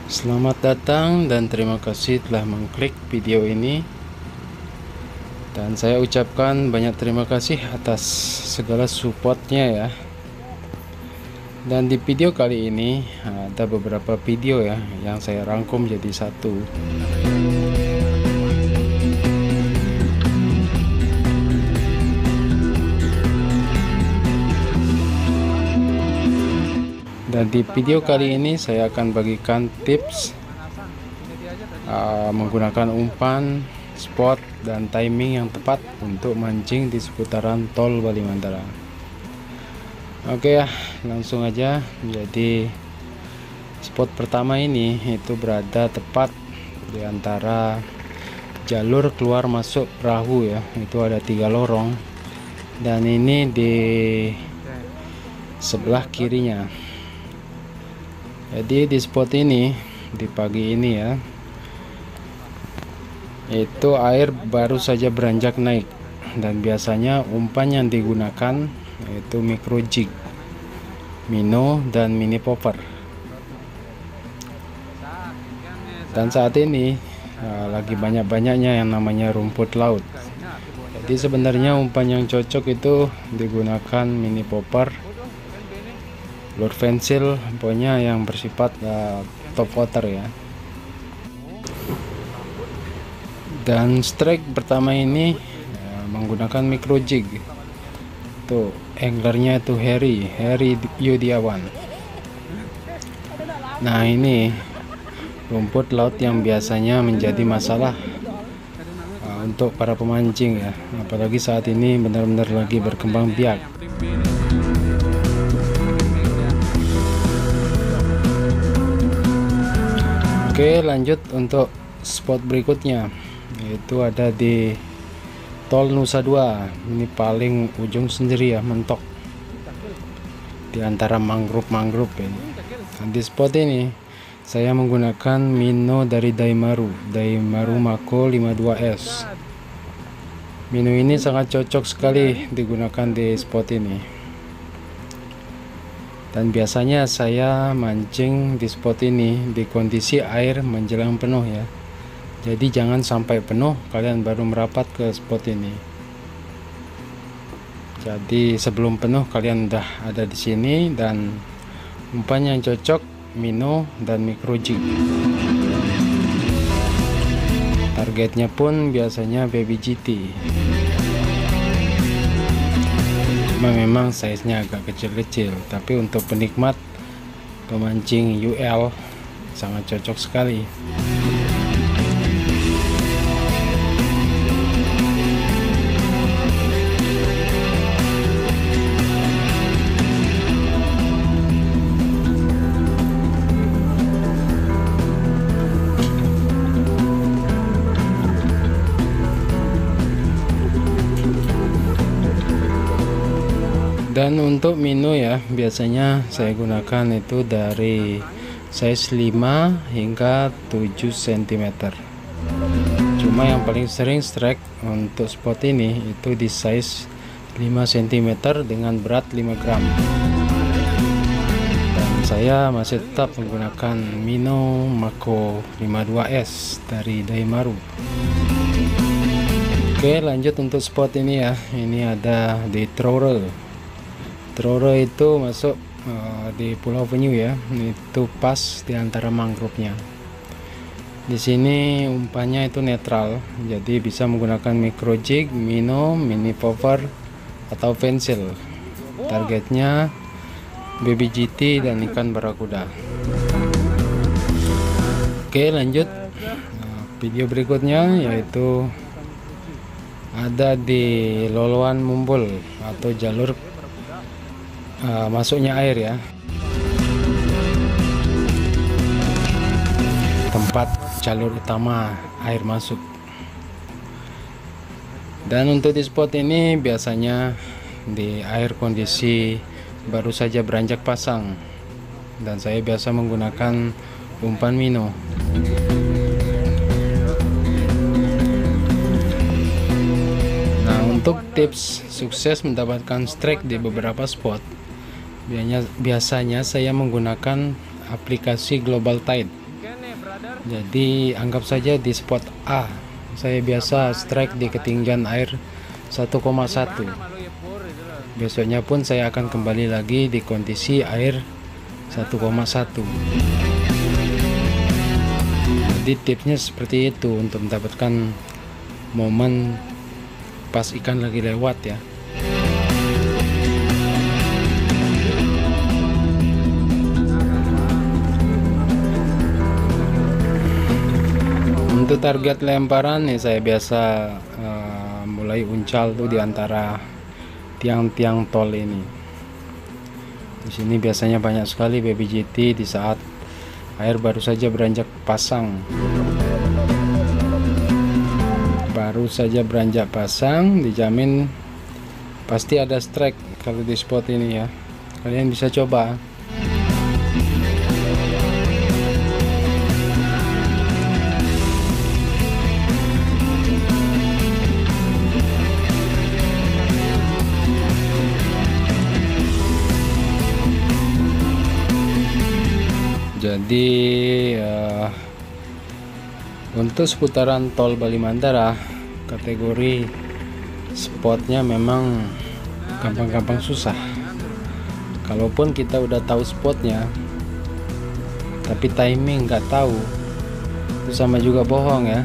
Selamat datang dan terima kasih telah mengklik video ini. Dan saya ucapkan banyak terima kasih atas segala supportnya ya. Dan di video kali ini ada beberapa video ya yang saya rangkum jadi satu. Dan di video kali ini saya akan bagikan tips menggunakan umpan, spot, dan timing yang tepat untuk mancing di seputaran tol Bali Mandara. Oke ya, langsung aja. Jadi spot pertama ini itu berada tepat di antara jalur keluar masuk perahu ya. Itu ada 3 lorong, dan ini di sebelah kirinya. Jadi di spot ini di pagi ini ya, itu air baru saja beranjak naik, dan biasanya umpan yang digunakan itu micro jig, minnow, dan mini popper. Dan saat ini lagi banyak-banyaknya yang namanya rumput laut. Jadi sebenarnya umpan yang cocok itu digunakan mini popper, lure pensil, pokoknya yang bersifat top water ya. Dan strike pertama ini menggunakan micro jig. Tuh anglernya itu Harry Yudiawan. Nah, ini rumput laut yang biasanya menjadi masalah untuk para pemancing ya, apalagi saat ini benar-benar lagi berkembang biak. Oke, lanjut untuk spot berikutnya, yaitu ada di tol Nusa Dua. Ini paling ujung sendiri ya, mentok di antara mangrove ini. Dan di spot ini saya menggunakan minnow dari Daimaru Mako 52S. Minnow ini sangat cocok sekali digunakan di spot ini. Dan biasanya saya mancing di spot ini di kondisi air menjelang penuh ya. Jadi jangan sampai penuh kalian baru merapat ke spot ini. Jadi sebelum penuh kalian udah ada di sini, dan umpan yang cocok minnow dan micro jig. Targetnya pun biasanya baby GT. Memang size-nya agak kecil-kecil, tapi untuk penikmat pemancing UL sangat cocok sekali. Dan untuk minnow ya, biasanya saya gunakan itu dari size 5 hingga 7 cm. Cuma yang paling sering strike untuk spot ini itu di size 5 cm dengan berat 5 gram. Dan saya masih tetap menggunakan minnow Mako 52S dari Daimaru. Oke, lanjut untuk spot ini ya. Ini ada di Trore. Trore itu masuk di Pulau Penyu ya. Itu pas di antara mangrove-nya. Di sini umpannya itu netral, jadi bisa menggunakan micro jig, minnow, mini popper, atau pensil. Targetnya baby GT dan ikan barakuda. Oke, lanjut video berikutnya, yaitu ada di Loloan Mumbul atau jalur masuknya air ya, tempat jalur utama air masuk. Dan untuk di spot ini biasanya di air kondisi baru saja beranjak pasang, dan saya biasa menggunakan umpan minnow. Nah, untuk tips sukses mendapatkan strike di beberapa spot, biasanya saya menggunakan aplikasi Global Tide. Jadi anggap saja di spot A saya biasa strike di ketinggian air 1,1. Besoknya pun saya akan kembali lagi di kondisi air 1,1. Jadi tipsnya seperti itu untuk mendapatkan momen pas ikan lagi lewat ya. Untuk target lemparan nih saya biasa mulai uncal tuh di antara tiang-tiang tol ini. Di sini biasanya banyak sekali baby GT di saat air baru saja beranjak pasang. Baru saja beranjak pasang, dijamin pasti ada strike kalau di spot ini ya. Kalian bisa coba. Jadi untuk seputaran tol Bali Mandara kategori spotnya memang gampang-gampang susah. Kalaupun kita udah tahu spotnya tapi timing nggak tahu, itu sama juga bohong ya.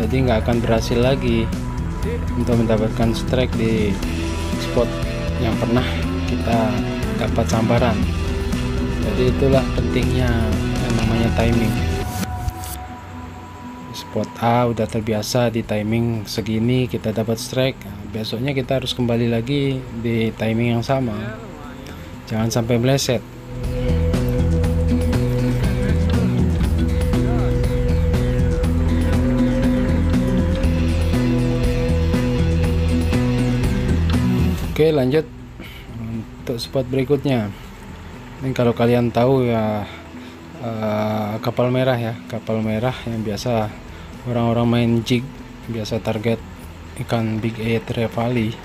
Jadi nggak akan berhasil lagi untuk mendapatkan strike di spot yang pernah kita dapat sambaran. Jadi itulah pentingnya yang namanya timing. Spot A udah terbiasa di timing segini kita dapat strike, besoknya kita harus kembali lagi di timing yang sama, jangan sampai meleset. Oke, lanjut untuk spot berikutnya. Ini kalau kalian tahu ya, kapal merah ya, kapal merah yang biasa orang-orang main jig, biasa target ikan big A trevally.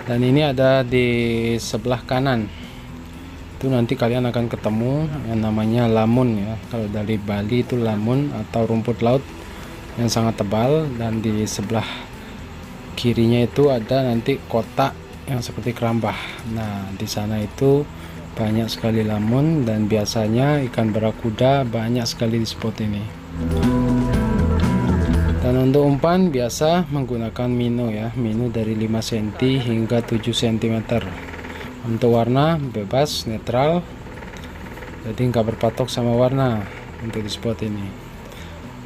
Dan ini ada di sebelah kanan. Itu nanti kalian akan ketemu yang namanya lamun ya. Kalau dari Bali itu lamun atau rumput laut yang sangat tebal, dan di sebelah kirinya itu ada nanti kotak yang seperti kerambah. Nah, di sana itu banyak sekali lamun dan biasanya ikan barakuda banyak sekali di spot ini. Dan untuk umpan biasa menggunakan minnow ya, minnow dari 5 cm hingga 7 cm. Untuk warna bebas netral, jadi nggak berpatok sama warna untuk di spot ini.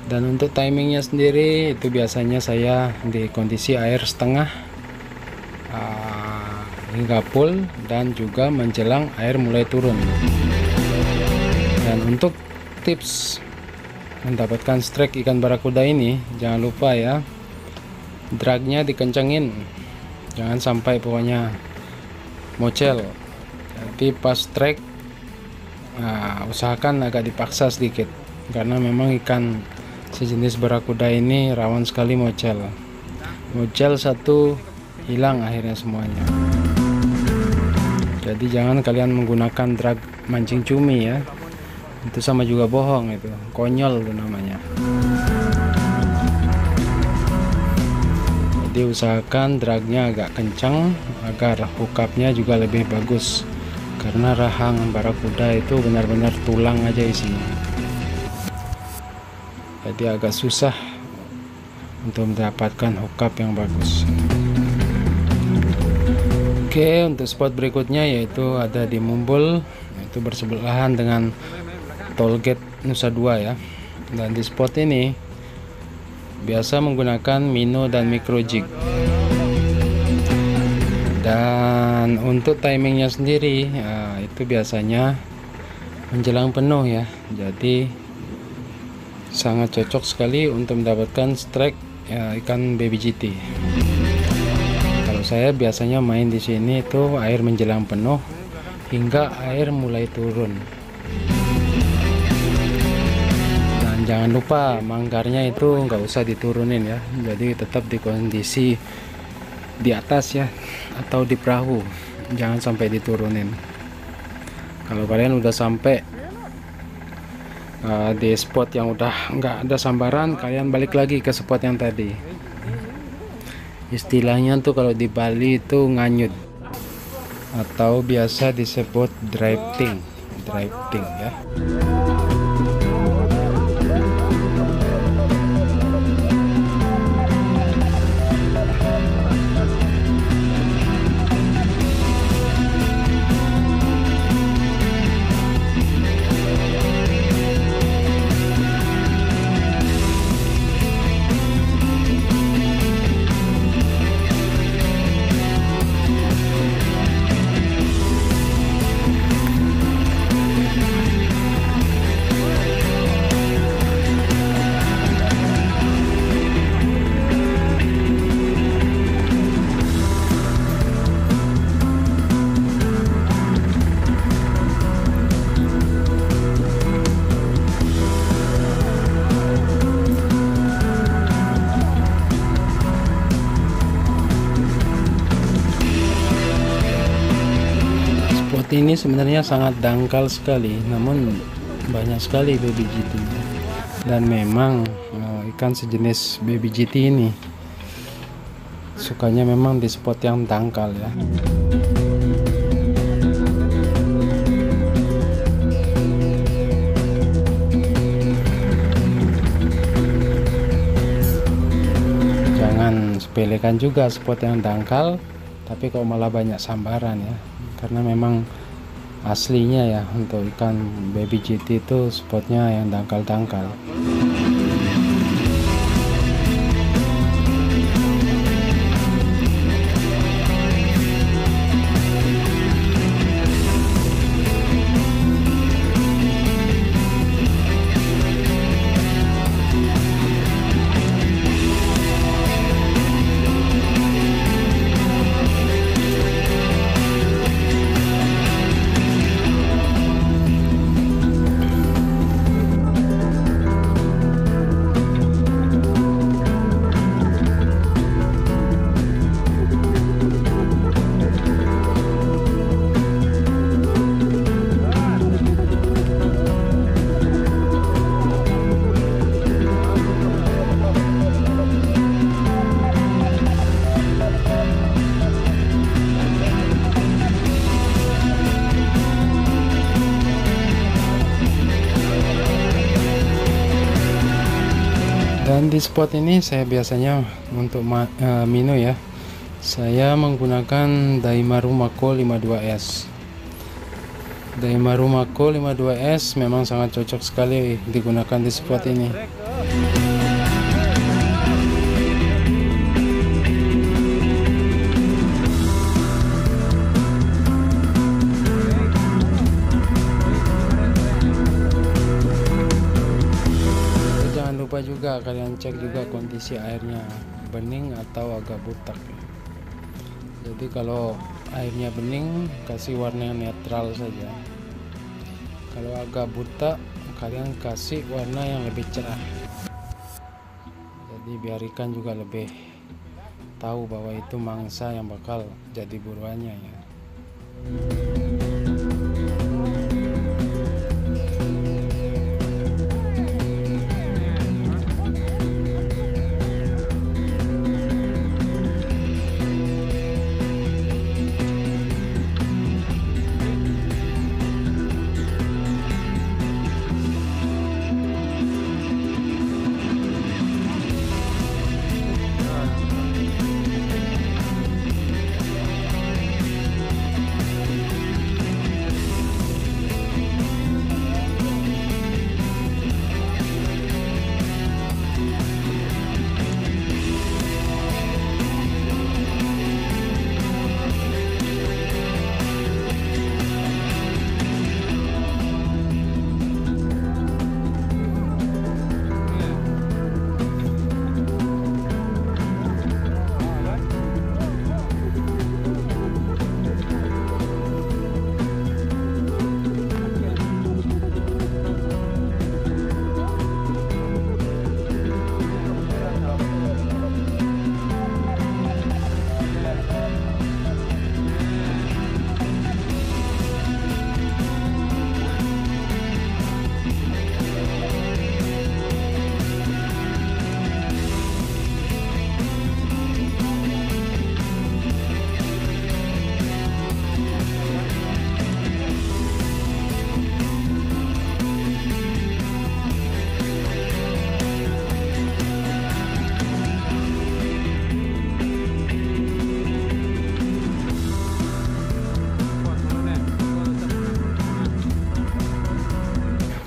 Dan untuk timingnya sendiri itu biasanya saya di kondisi air setengah hingga full, dan juga menjelang air mulai turun. Dan untuk tips mendapatkan strike ikan barakuda ini, jangan lupa ya, dragnya dikencengin, jangan sampai pokoknya mocel. Jadi pas strike usahakan agak dipaksa sedikit, karena memang ikan sejenis barakuda ini rawan sekali mocel. Mocel satu hilang akhirnya semuanya. Jadi jangan kalian menggunakan drag mancing cumi ya, itu sama juga bohong, itu konyol itu namanya. Jadi usahakan dragnya agak kencang agar hookupnya juga lebih bagus, karena rahang barakuda itu benar-benar tulang aja isinya. Jadi agak susah untuk mendapatkan hookup yang bagus. Oke, untuk spot berikutnya yaitu ada di Mumbul, itu bersebelahan dengan Tollgate Nusa Dua ya. Dan di spot ini biasa menggunakan minnow dan micro jig. Dan untuk timingnya sendiri ya, itu biasanya menjelang penuh ya. Jadi sangat cocok sekali untuk mendapatkan strike ya, ikan baby GT. Saya biasanya main di sini itu air menjelang penuh hingga air mulai turun. Dan jangan lupa manggarnya itu nggak usah diturunin ya, jadi tetap di kondisi di atas ya, atau di perahu, jangan sampai diturunin. Kalau kalian udah sampai di spot yang udah nggak ada sambaran, kalian balik lagi ke spot yang tadi. Istilahnya tuh kalau di Bali itu nganyut, atau biasa disebut drifting ya. Ini sebenarnya sangat dangkal sekali, namun banyak sekali baby GT, dan memang ikan sejenis baby GT ini sukanya memang di spot yang dangkal ya. Jangan sepelekan juga spot yang dangkal, tapi kalau malah banyak sambaran ya, karena memang aslinya ya untuk ikan baby GT itu spotnya yang dangkal-dangkal. Dan di spot ini saya biasanya untuk minu ya, saya menggunakan Daimaru Mako 52S. Daimaru Mako 52S memang sangat cocok sekali digunakan di spot ini. Lupa juga kalian cek juga kondisi airnya bening atau agak butak. Jadi kalau airnya bening kasih warna yang netral saja, kalau agak butak kalian kasih warna yang lebih cerah, jadi biar ikan juga lebih tahu bahwa itu mangsa yang bakal jadi buruannya ya.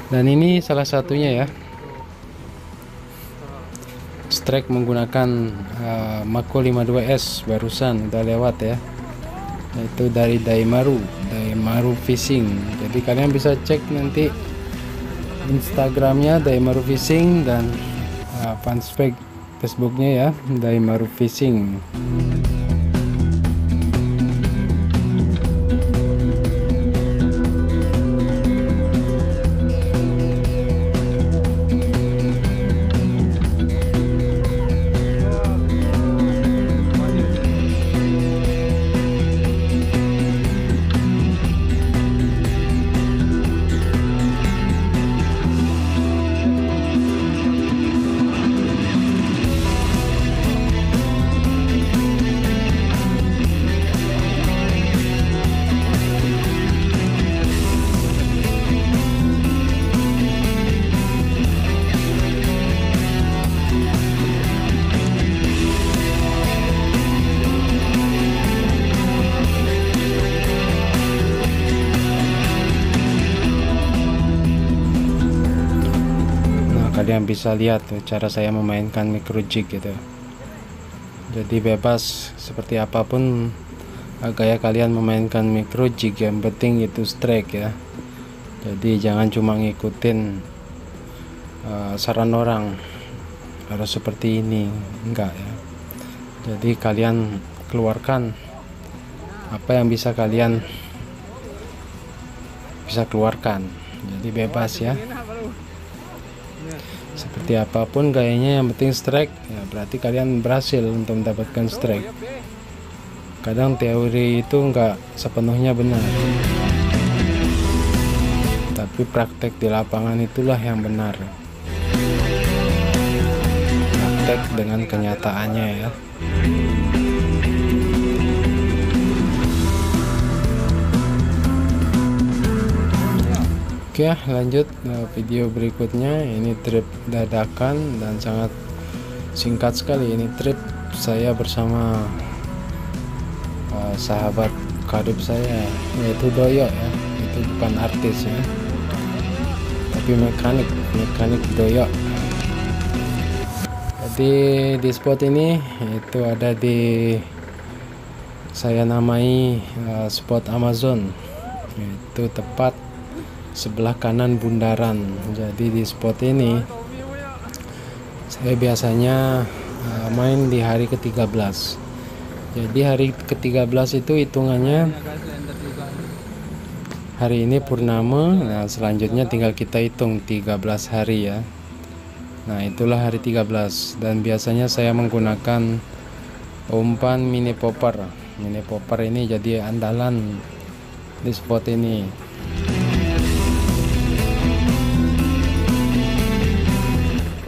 Dan ini salah satunya ya, strike menggunakan Mako 52S barusan udah lewat ya, itu dari Daimaru Fishing. Jadi kalian bisa cek nanti Instagramnya Daimaru Fishing dan fanspage Facebooknya ya, Daimaru Fishing. Kalian bisa lihat tuh cara saya memainkan micro jig gitu. Jadi bebas seperti apapun gaya kalian memainkan micro jig, yang penting itu strike ya. Jadi jangan cuma ngikutin saran orang harus seperti ini, enggak ya. Jadi kalian keluarkan apa yang bisa kalian bisa keluarkan. Jadi bebas ya. Seperti apapun gayanya, yang penting strike ya, berarti kalian berhasil untuk mendapatkan strike. Kadang teori itu enggak sepenuhnya benar, tapi praktek di lapangan itulah yang benar, praktek dengan kenyataannya ya. Oke, lanjut video berikutnya. Ini trip dadakan dan sangat singkat sekali. Ini trip saya bersama sahabat karib saya, yaitu Doyo ya. Itu bukan artis ya, tapi mekanik Doyo. Jadi di spot ini itu ada di, saya namai spot Amazon, itu tepat sebelah kanan bundaran. Jadi di spot ini saya biasanya main di hari ke-13. Jadi hari ke-13 itu hitungannya hari ini purnama. Nah selanjutnya tinggal kita hitung 13 hari ya. Nah itulah hari 13, dan biasanya saya menggunakan umpan mini popper. Mini popper ini jadi andalan di spot ini.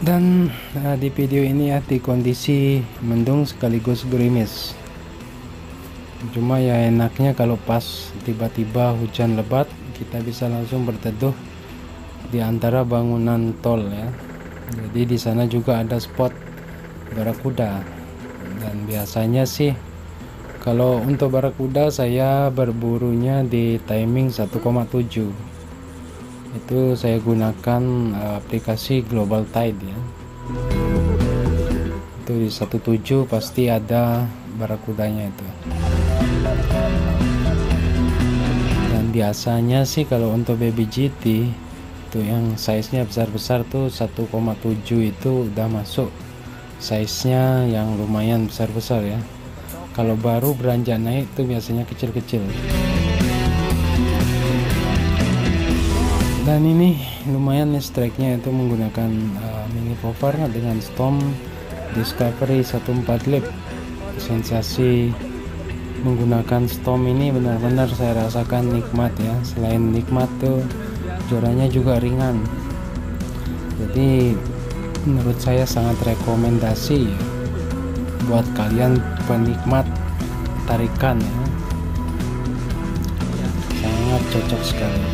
Dan di video ini ya di kondisi mendung sekaligus gerimis. Cuma ya enaknya kalau pas tiba-tiba hujan lebat, kita bisa langsung berteduh di antara bangunan tol ya. Jadi di sana juga ada spot barakuda. Dan biasanya sih kalau untuk barakuda saya berburunya di timing 1,7. Itu saya gunakan aplikasi Global Tide ya. Itu di 17 pasti ada barakudanya itu. Dan biasanya sih kalau untuk baby GT itu yang size-nya besar-besar tuh 1,7 itu udah masuk size-nya yang lumayan besar-besar ya. Kalau baru beranjak naik tuh biasanya kecil-kecil. Dan ini lumayan nih strike-nya, itu menggunakan mini popper dengan Storm Discovery 14 lip. Sensasi menggunakan Storm ini benar-benar saya rasakan nikmat ya. Selain nikmat tuh jorannya juga ringan. Jadi menurut saya sangat rekomendasi ya, buat kalian penikmat tarikan ya. Sangat cocok sekali.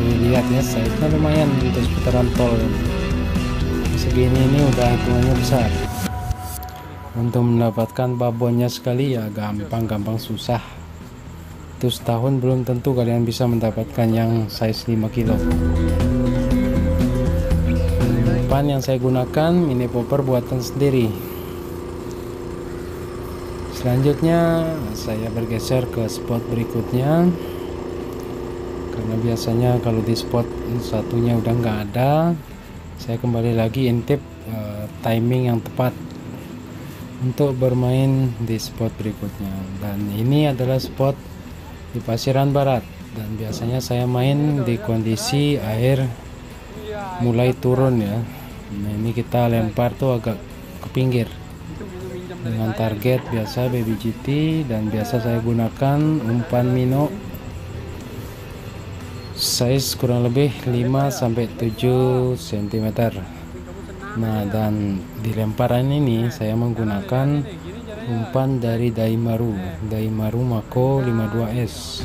Lihat ya, size-nya lumayan untuk seputaran tol. Segini ini udah hitungannya besar. Untuk mendapatkan babonnya sekali ya gampang susah. Itu setahun belum tentu kalian bisa mendapatkan yang size 5 kilo. umpan yang saya gunakan mini popper buatan sendiri. Selanjutnya saya bergeser ke spot berikutnya, karena biasanya kalau di spot satunya udah nggak ada, saya kembali lagi intip timing yang tepat untuk bermain di spot berikutnya. Dan ini adalah spot di Pasiran Barat, dan biasanya saya main di kondisi air mulai turun ya. Nah, ini kita lempar tuh agak ke pinggir dengan target biasa baby GT, dan biasa saya gunakan umpan minnow size kurang lebih 5-7 cm. Nah, dan di lemparan ini saya menggunakan umpan dari Daimaru Mako 52S.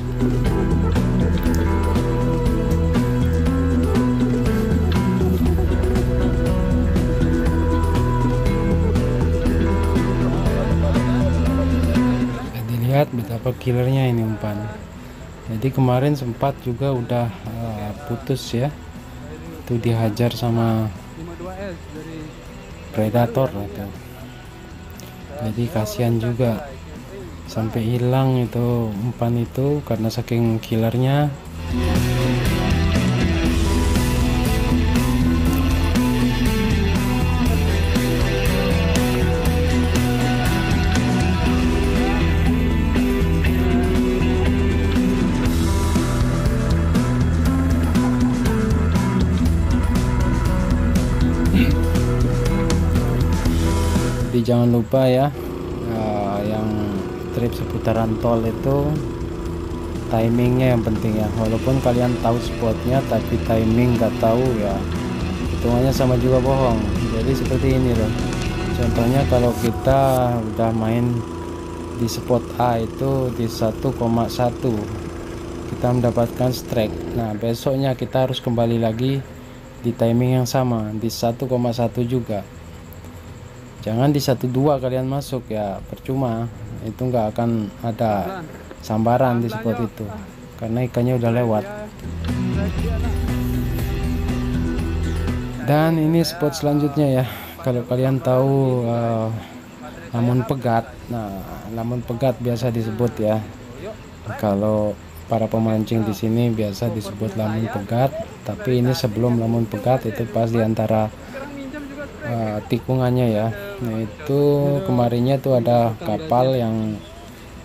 Lihat betapa killernya ini umpan. Jadi kemarin sempat juga udah putus ya, itu dihajar sama predator gitu. Jadi kasihan juga, sampai hilang itu umpan itu karena saking killernya. Jadi jangan lupa ya, yang trip seputaran tol itu timingnya yang penting ya. Walaupun kalian tahu spotnya tapi timing nggak tahu ya, hitungannya sama juga bohong. Jadi seperti ini loh, contohnya kalau kita udah main di spot A itu di 1,1 kita mendapatkan strike. Nah, besoknya kita harus kembali lagi di timing yang sama di 1,1 juga. Jangan di 1,2 kalian masuk ya, percuma, itu nggak akan ada sambaran di spot itu karena ikannya udah lewat. Dan ini spot selanjutnya ya, kalau kalian tahu lamun pegat. Nah, lamun pegat biasa disebut ya, kalau para pemancing di sini biasa disebut lamun pegat, tapi ini sebelum lamun pegat, itu pas diantara tikungannya ya. Nah, itu kemarinnya tuh ada kapal yang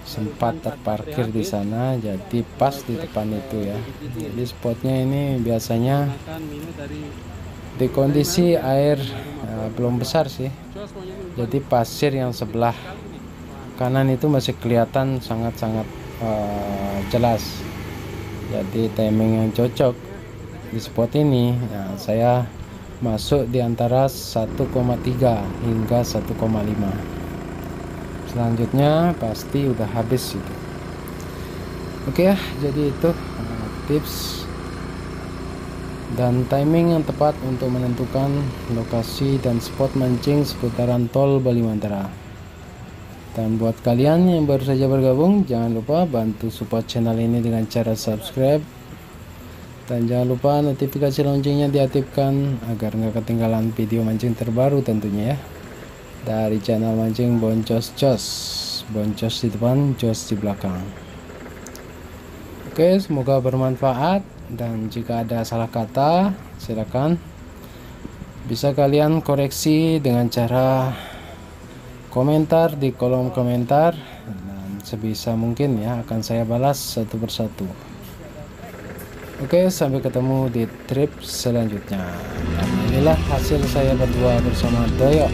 sempat terparkir di sana, jadi pas di depan itu ya. Jadi spotnya ini biasanya di kondisi air belum besar sih, jadi pasir yang sebelah kanan itu masih kelihatan sangat-sangat jelas. Jadi timing yang cocok di spot ini. Nah, saya masuk di antara 1,3 hingga 1,5. Selanjutnya pasti udah habis itu. Oke ya, jadi itu tips dan timing yang tepat untuk menentukan lokasi dan spot mancing seputaran tol Bali Mantara. Dan buat kalian yang baru saja bergabung, jangan lupa bantu support channel ini dengan cara subscribe. Dan jangan lupa notifikasi loncengnya diaktifkan agar nggak ketinggalan video mancing terbaru tentunya ya, dari channel mancing Boncos Jos. Boncos di depan, Jos di belakang. Oke, semoga bermanfaat, dan jika ada salah kata silakan bisa kalian koreksi dengan cara komentar di kolom komentar, dan sebisa mungkin ya akan saya balas satu persatu. Oke, sampai ketemu di trip selanjutnya. Dan inilah hasil saya berdua bersama Doyo.